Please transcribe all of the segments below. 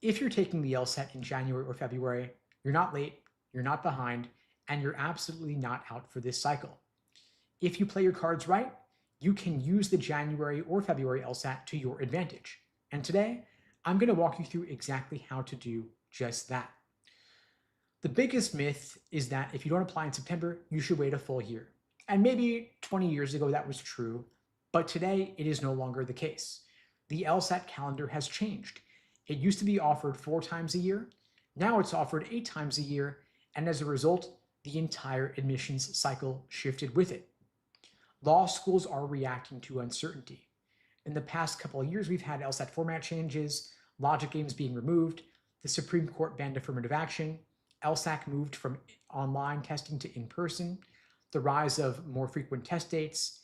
If you're taking the LSAT in January or February, you're not late, you're not behind, and you're absolutely not out for this cycle. If you play your cards right, you can use the January or February LSAT to your advantage. And today, I'm going to walk you through exactly how to do just that. The biggest myth is that if you don't apply in September, you should wait a full year. And maybe 20 years ago that was true, but today it is no longer the case. The LSAT calendar has changed. It used to be offered 4 times a year. Now it's offered 8 times a year. And as a result, the entire admissions cycle shifted with it. Law schools are reacting to uncertainty. In the past couple of years, we've had LSAT format changes, logic games being removed, the Supreme Court banned affirmative action, LSAC moved from online testing to in-person, the rise of more frequent test dates,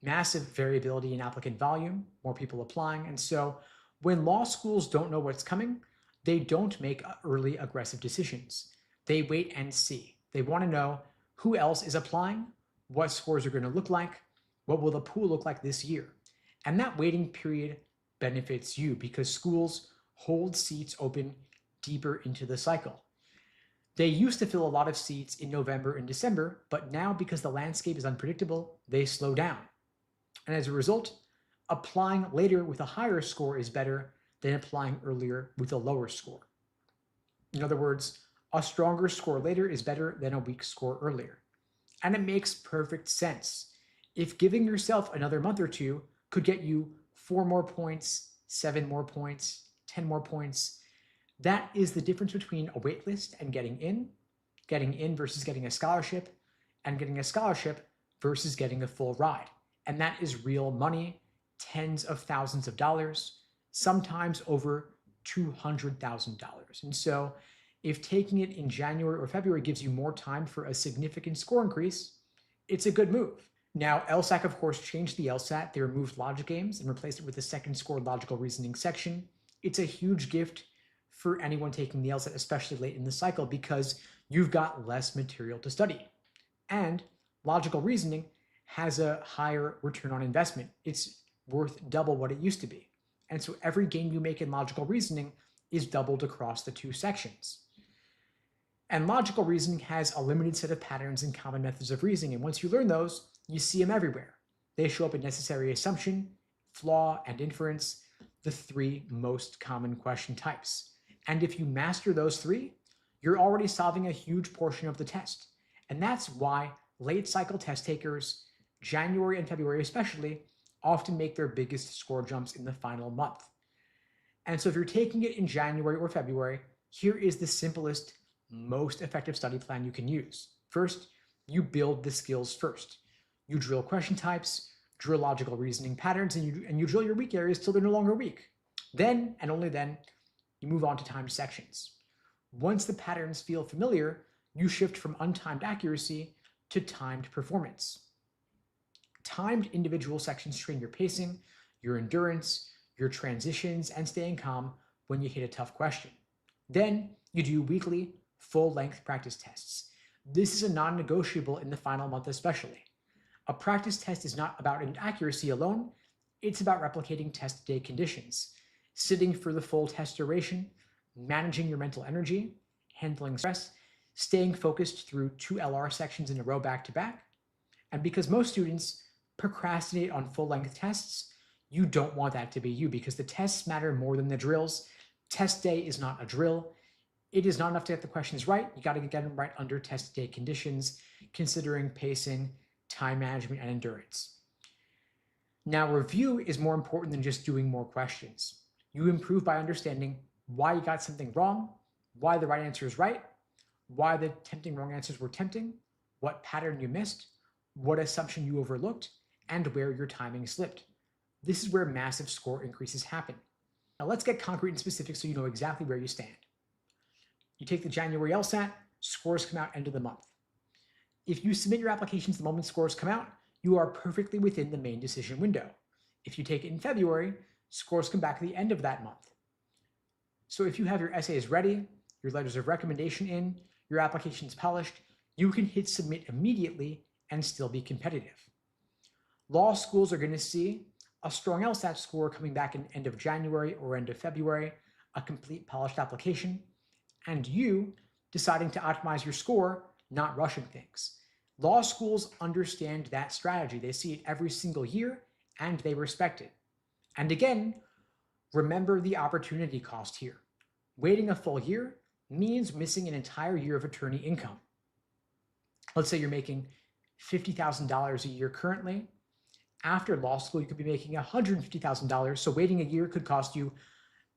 massive variability in applicant volume, more people applying. And so when law schools don't know what's coming, they don't make early aggressive decisions. They wait and see. They want to know who else is applying, what scores are going to look like, what will the pool look like this year. And that waiting period benefits you because schools hold seats open deeper into the cycle. They used to fill a lot of seats in November and December, but now because the landscape is unpredictable, they slow down. And as a result, applying later with a higher score is better than applying earlier with a lower score. In other words, a stronger score later is better than a weak score earlier. And it makes perfect sense. If giving yourself another month or two could get you 4 more points, 7 more points, 10 more points, that is the difference between a waitlist and getting in versus getting a scholarship, and getting a scholarship versus getting a full ride. And that is real money, tens of thousands of dollars, sometimes over $200,000. And so if taking it in January or February gives you more time for a significant score increase, it's a good move. Now, LSAC, of course, changed the LSAT. They removed logic games and replaced it with a second score logical reasoning section. It's a huge gift for anyone taking the LSAT, especially late in the cycle, because you've got less material to study. And logical reasoning has a higher return on investment. It's worth double what it used to be. And so every gain you make in logical reasoning is doubled across the 2 sections. And logical reasoning has a limited set of patterns and common methods of reasoning. And once you learn those, you see them everywhere. They show up in necessary assumption, flaw, and inference, the 3 most common question types. And if you master those 3, you're already solving a huge portion of the test. And that's why late cycle test takers, January and February especially, often make their biggest score jumps in the final month. And so if you're taking it in January or February, here is the simplest, most effective study plan you can use. First, you build the skills first. You drill question types, drill logical reasoning patterns, and you drill your weak areas till they're no longer weak. Then, and only then, you move on to timed sections. Once the patterns feel familiar, you shift from untimed accuracy to timed performance. Timed individual sections train your pacing, your endurance, your transitions, and staying calm when you hit a tough question. Then you do weekly, full-length practice tests. This is a non-negotiable in the final month especially. A practice test is not about accuracy alone, it's about replicating test day conditions, sitting for the full test duration, managing your mental energy, handling stress, staying focused through 2 LR sections in a row back-to-back. And because most students procrastinate on full-length tests, you don't want that to be you because the tests matter more than the drills. Test day is not a drill. It is not enough to get the questions right. You got to get them right under test day conditions, considering pacing, time management, and endurance. Now, review is more important than just doing more questions. You improve by understanding why you got something wrong, why the right answer is right, why the tempting wrong answers were tempting, what pattern you missed, what assumption you overlooked, and where your timing slipped. This is where massive score increases happen. Now let's get concrete and specific so you know exactly where you stand. You take the January LSAT, scores come out end of the month. If you submit your applications the moment scores come out, you are perfectly within the main decision window. If you take it in February, scores come back at the end of that month. So if you have your essays ready, your letters of recommendation in, your applications polished, you can hit submit immediately and still be competitive. Law schools are going to see a strong LSAT score coming back in end of January or end of February, a complete polished application, and you deciding to optimize your score, not rushing things. Law schools understand that strategy. They see it every single year and they respect it. And again, remember the opportunity cost here. Waiting a full year means missing an entire year of attorney income. Let's say you're making $50,000 a year currently. After law school, you could be making $150,000. So waiting a year could cost you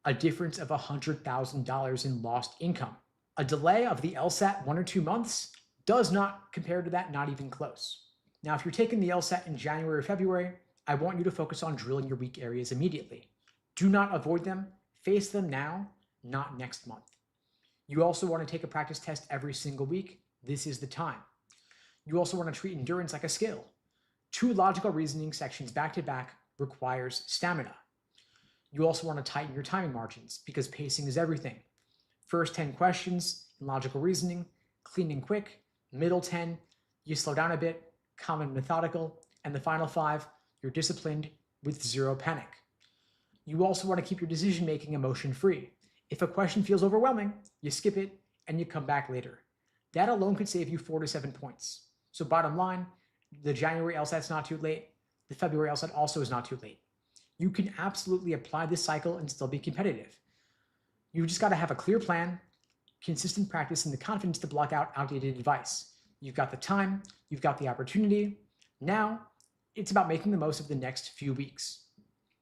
a difference of $100,000 in lost income. A delay of the LSAT 1 or 2 months does not compare to that, not even close. Now, if you're taking the LSAT in January or February, I want you to focus on drilling your weak areas immediately. Do not avoid them. Face them now, not next month. You also want to take a practice test every single week. This is the time. You also want to treat endurance like a skill. 2 logical reasoning sections back to back requires stamina. You also want to tighten your timing margins because pacing is everything. First 10 questions in logical reasoning, clean and quick. Middle 10, you slow down a bit, calm and methodical. And the final 5, you're disciplined with 0 panic. You also want to keep your decision-making emotion-free. If a question feels overwhelming, you skip it and you come back later. That alone could save you 4 to 7 points. So bottom line, the January LSAT's not too late. The February LSAT also is not too late. You can absolutely apply this cycle and still be competitive. You just got to have a clear plan, consistent practice, and the confidence to block out outdated advice. You've got the time, you've got the opportunity. Now, it's about making the most of the next few weeks.